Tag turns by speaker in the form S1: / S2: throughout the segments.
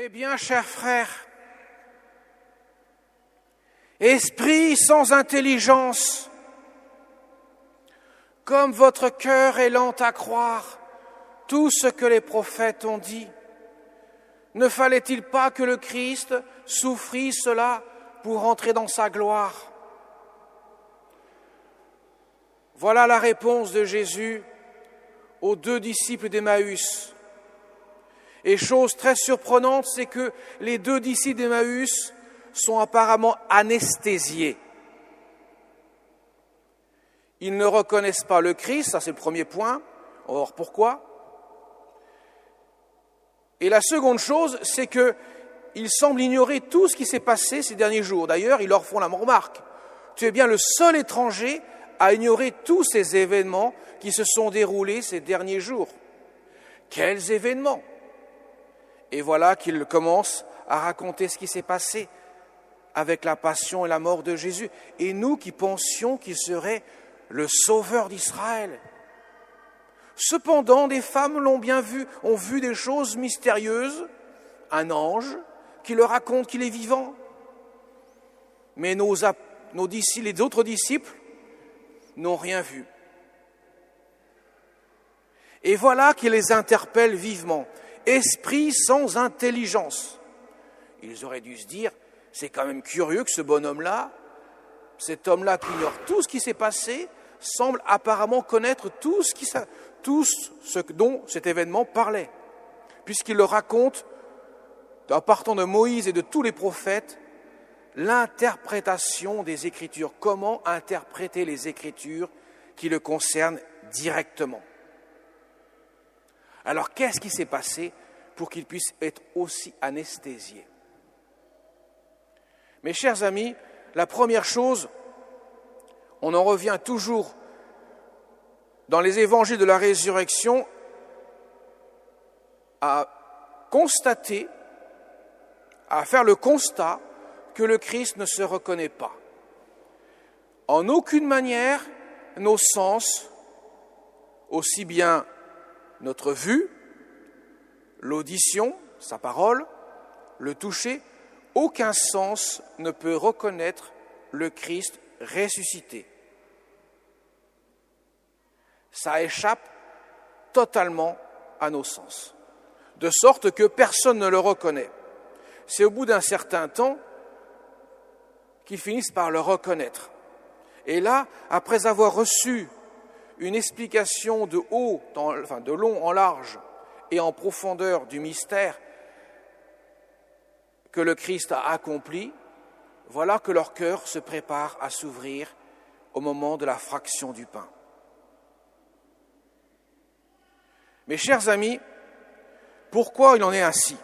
S1: Eh bien, chers frères, esprit sans intelligence, comme votre cœur est lent à croire tout ce que les prophètes ont dit, ne fallait-il pas que le Christ souffrit cela pour entrer dans sa gloire? Voilà la réponse de Jésus aux 2 disciples d'Emmaüs. Et chose très surprenante, c'est que les 2 disciples d'Emmaüs sont apparemment anesthésiés. Ils ne reconnaissent pas le Christ, ça c'est le premier point. Or, pourquoi? Et la seconde chose, c'est qu'ils semblent ignorer tout ce qui s'est passé ces derniers jours. D'ailleurs, ils leur font la remarque. Tu es bien le seul étranger à ignorer tous ces événements qui se sont déroulés ces derniers jours. Quels événements? Et voilà qu'ils commencent à raconter ce qui s'est passé avec la passion et la mort de Jésus. Et nous qui pensions qu'il serait le sauveur d'Israël. Cependant, des femmes l'ont bien vu, ont vu des choses mystérieuses, un ange qui leur raconte qu'il est vivant. Mais nos disciples, les autres disciples, n'ont rien vu. Et voilà qu'il les interpelle vivement. Esprit sans intelligence. Ils auraient dû se dire, c'est quand même curieux que ce bonhomme-là, cet homme-là qui ignore tout ce qui s'est passé, semble apparemment connaître tout ce dont cet événement parlait, puisqu'il le raconte, en partant de Moïse et de tous les prophètes, l'interprétation des Écritures, comment interpréter les Écritures qui le concernent directement. Alors, qu'est-ce qui s'est passé pour qu'il puisse être aussi anesthésié? Mes chers amis, la première chose, on en revient toujours dans les évangiles de la résurrection à constater, à faire le constat que le Christ ne se reconnaît pas. En aucune manière, nos sens, aussi bien notre vue, l'audition, sa parole, le toucher, aucun sens ne peut reconnaître le Christ ressuscité. Ça échappe totalement à nos sens, de sorte que personne ne le reconnaît. C'est au bout d'un certain temps qu'ils finissent par le reconnaître. Et là, après avoir reçu une explication de long en large et en profondeur du mystère que le Christ a accompli, voilà que leur cœur se prépare à s'ouvrir au moment de la fraction du pain. Mes chers amis, pourquoi il en est ainsi?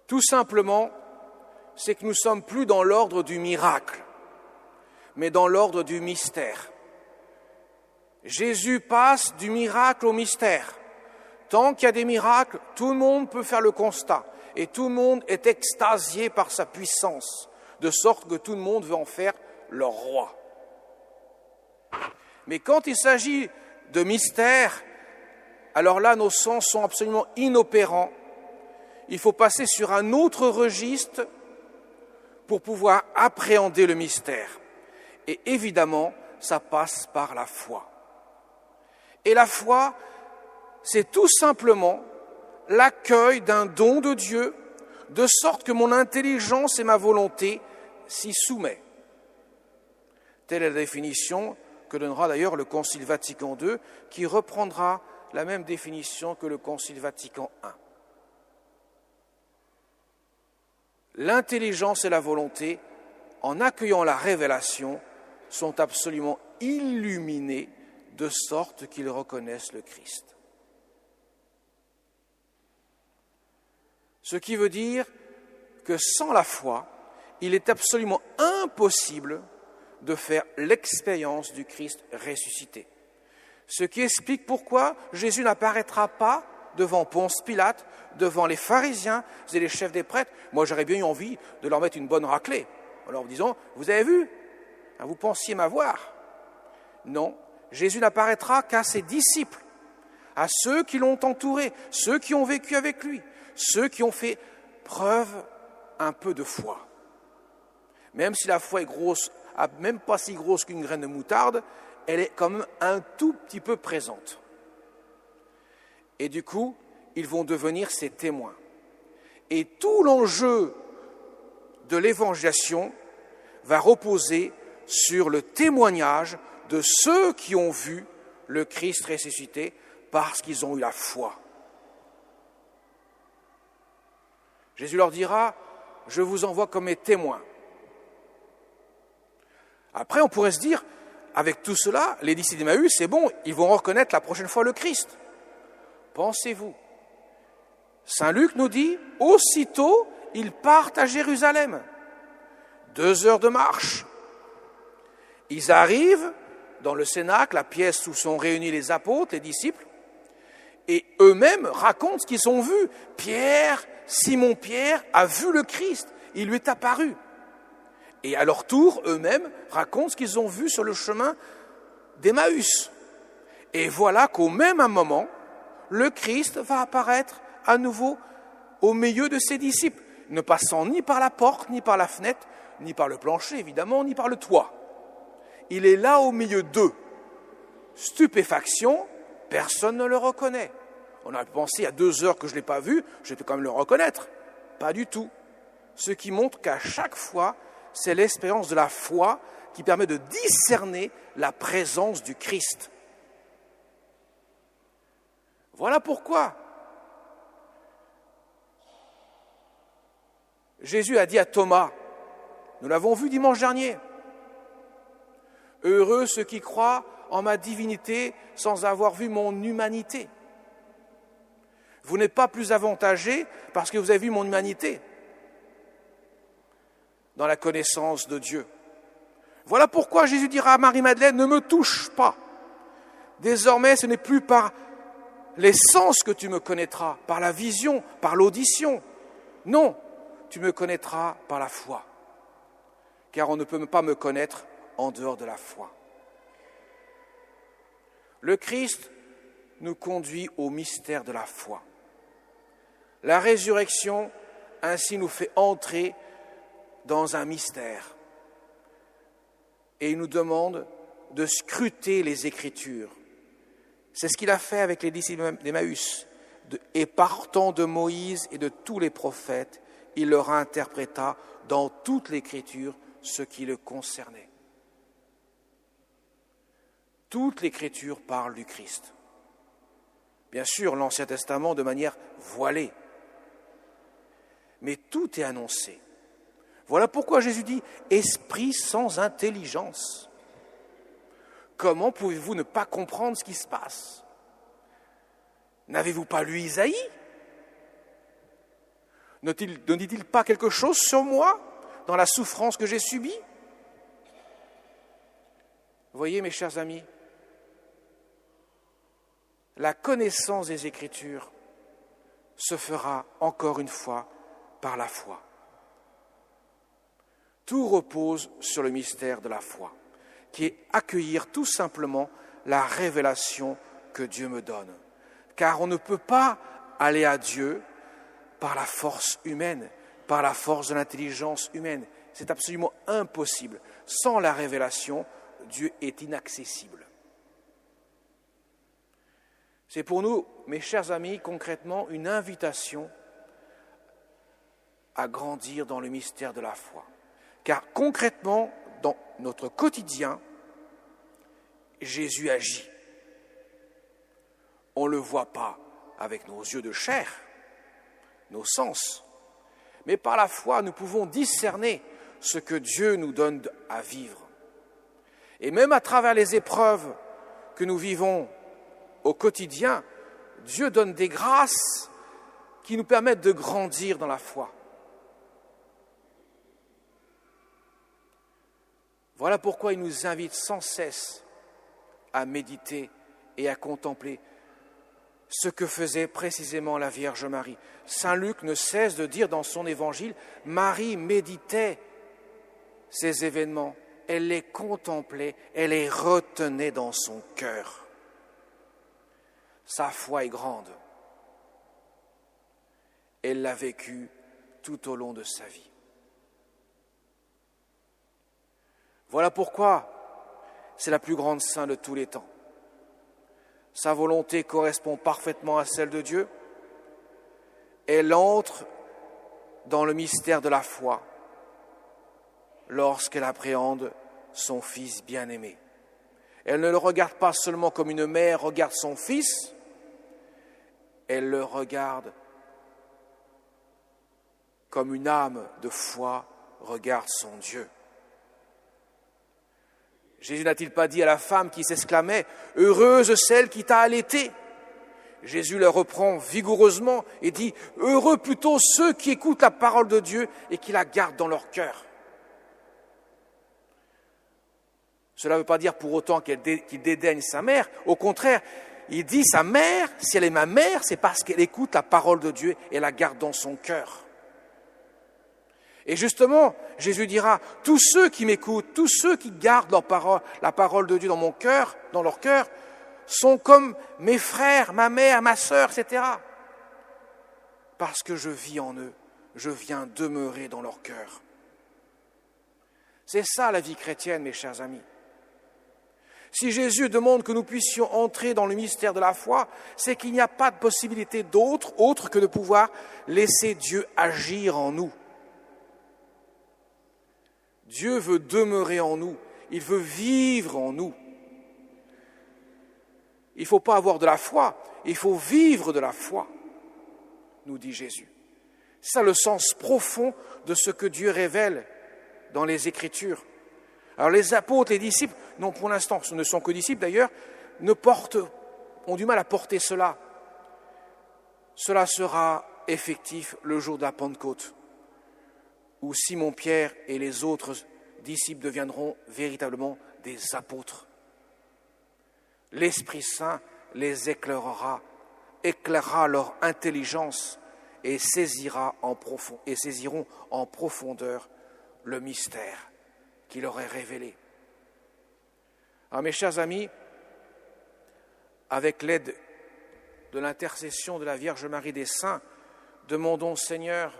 S1: Tout simplement, c'est que nous ne sommes plus dans l'ordre du miracle, mais dans l'ordre du mystère. Jésus passe du miracle au mystère. Tant qu'il y a des miracles, tout le monde peut faire le constat. Et tout le monde est extasié par sa puissance, de sorte que tout le monde veut en faire leur roi. Mais quand il s'agit de mystère, alors là, nos sens sont absolument inopérants. Il faut passer sur un autre registre pour pouvoir appréhender le mystère. Et évidemment, ça passe par la foi. Et la foi, c'est tout simplement l'accueil d'un don de Dieu, de sorte que mon intelligence et ma volonté s'y soumettent. Telle est la définition que donnera d'ailleurs le Concile Vatican II, qui reprendra la même définition que le Concile Vatican I. L'intelligence et la volonté, en accueillant la révélation, sont absolument illuminées de sorte qu'ils reconnaissent le Christ. Ce qui veut dire que sans la foi, il est absolument impossible de faire l'expérience du Christ ressuscité. Ce qui explique pourquoi Jésus n'apparaîtra pas devant Ponce Pilate, devant les pharisiens et les chefs des prêtres. Moi, j'aurais bien eu envie de leur mettre une bonne raclée, en leur disant « Vous avez vu? Vous pensiez m'avoir ?» Non, Jésus n'apparaîtra qu'à ses disciples, à ceux qui l'ont entouré, ceux qui ont vécu avec lui, ceux qui ont fait preuve un peu de foi. Même si la foi est grosse, même pas si grosse qu'une graine de moutarde, elle est quand même un tout petit peu présente. Et du coup, ils vont devenir ses témoins. Et tout l'enjeu de l'évangélisation va reposer sur le témoignage de ceux qui ont vu le Christ ressuscité parce qu'ils ont eu la foi. Jésus leur dira, je vous envoie comme mes témoins. Après, on pourrait se dire, avec tout cela, les disciples d'Emmaüs, c'est bon, ils vont reconnaître la prochaine fois le Christ. Pensez-vous. Saint Luc nous dit, aussitôt, ils partent à Jérusalem. 2 heures de marche. Ils arrivent dans le cénacle, la pièce où sont réunis les apôtres, les disciples, et eux-mêmes racontent ce qu'ils ont vu. Simon-Pierre a vu le Christ, il lui est apparu. Et à leur tour, eux-mêmes racontent ce qu'ils ont vu sur le chemin d'Emmaüs. Et voilà qu'au même moment, le Christ va apparaître à nouveau au milieu de ses disciples, ne passant ni par la porte, ni par la fenêtre, ni par le plancher, évidemment, ni par le toit. Il est là au milieu d'eux. Stupéfaction, personne ne le reconnaît. On a pensé à 2 heures que je ne l'ai pas vu, je peux quand même le reconnaître. Pas du tout. Ce qui montre qu'à chaque fois, c'est l'expérience de la foi qui permet de discerner la présence du Christ. Voilà pourquoi Jésus a dit à Thomas, nous l'avons vu dimanche dernier, « Heureux ceux qui croient en ma divinité sans avoir vu mon humanité. » Vous n'êtes pas plus avantagé parce que vous avez vu mon humanité dans la connaissance de Dieu. Voilà pourquoi Jésus dira à Marie-Madeleine, ne me touche pas. Désormais, ce n'est plus par les sens que tu me connaîtras, par la vision, par l'audition. Non, tu me connaîtras par la foi. Car on ne peut pas me connaître en dehors de la foi. Le Christ nous conduit au mystère de la foi. La résurrection ainsi nous fait entrer dans un mystère. Et il nous demande de scruter les Écritures. C'est ce qu'il a fait avec les disciples d'Emmaüs. Et partant de Moïse et de tous les prophètes, il leur interpréta dans toute l'Écriture ce qui le concernait. Toute l'Écriture parle du Christ. Bien sûr, l'Ancien Testament de manière voilée. Mais tout est annoncé. Voilà pourquoi Jésus dit « esprit sans intelligence ». Comment pouvez-vous ne pas comprendre ce qui se passe? N'avez-vous pas lu Isaïe? Ne dit-il pas quelque chose sur moi dans la souffrance que j'ai subie? Vous voyez, mes chers amis, la connaissance des Écritures se fera encore une fois par la foi. Tout repose sur le mystère de la foi, qui est accueillir tout simplement la révélation que Dieu me donne. Car on ne peut pas aller à Dieu par la force humaine, par la force de l'intelligence humaine. C'est absolument impossible. Sans la révélation, Dieu est inaccessible. C'est pour nous, mes chers amis, concrètement une invitation à grandir dans le mystère de la foi. Car concrètement, dans notre quotidien, Jésus agit. On ne le voit pas avec nos yeux de chair, nos sens, mais par la foi, nous pouvons discerner ce que Dieu nous donne à vivre. Et même à travers les épreuves que nous vivons au quotidien, Dieu donne des grâces qui nous permettent de grandir dans la foi. Voilà pourquoi il nous invite sans cesse à méditer et à contempler ce que faisait précisément la Vierge Marie. Saint Luc ne cesse de dire dans son évangile, Marie méditait ces événements, elle les contemplait, elle les retenait dans son cœur. Sa foi est grande. Elle l'a vécu tout au long de sa vie. Voilà pourquoi c'est la plus grande sainte de tous les temps. Sa volonté correspond parfaitement à celle de Dieu. Elle entre dans le mystère de la foi lorsqu'elle appréhende son Fils bien-aimé. Elle ne le regarde pas seulement comme une mère regarde son fils, elle le regarde comme une âme de foi regarde son Dieu. Jésus n'a-t-il pas dit à la femme qui s'exclamait « Heureuse celle qui t'a allaitée » Jésus le reprend vigoureusement et dit « Heureux plutôt ceux qui écoutent la parole de Dieu et qui la gardent dans leur cœur. » Cela ne veut pas dire pour autant qu'il dédaigne sa mère. Au contraire, il dit sa mère, si elle est ma mère, c'est parce qu'elle écoute la parole de Dieu et la garde dans son cœur. Et justement, Jésus dira, tous ceux qui m'écoutent, tous ceux qui gardent la parole de Dieu dans leur cœur, sont comme mes frères, ma mère, ma sœur, etc. Parce que je vis en eux, je viens demeurer dans leur cœur. C'est ça la vie chrétienne, mes chers amis. Si Jésus demande que nous puissions entrer dans le mystère de la foi, c'est qu'il n'y a pas de possibilité autre que de pouvoir laisser Dieu agir en nous. Dieu veut demeurer en nous, il veut vivre en nous. Il ne faut pas avoir de la foi, il faut vivre de la foi, nous dit Jésus. C'est ça le sens profond de ce que Dieu révèle dans les Écritures. Alors les apôtres, les disciples, non pour l'instant, ce ne sont que disciples d'ailleurs, ont du mal à porter cela. Cela sera effectif le jour de la Pentecôte, où Simon-Pierre et les autres disciples deviendront véritablement des apôtres. L'Esprit Saint les éclairera leur intelligence et saisiront en profondeur le mystère qu'il leur est révélé. Alors mes chers amis, avec l'aide de l'intercession de la Vierge Marie des Saints, demandons Seigneur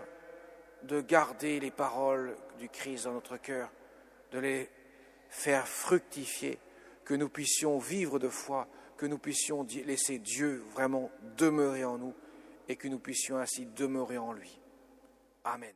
S1: de garder les paroles du Christ dans notre cœur, de les faire fructifier, que nous puissions vivre de foi, que nous puissions laisser Dieu vraiment demeurer en nous et que nous puissions ainsi demeurer en lui. Amen.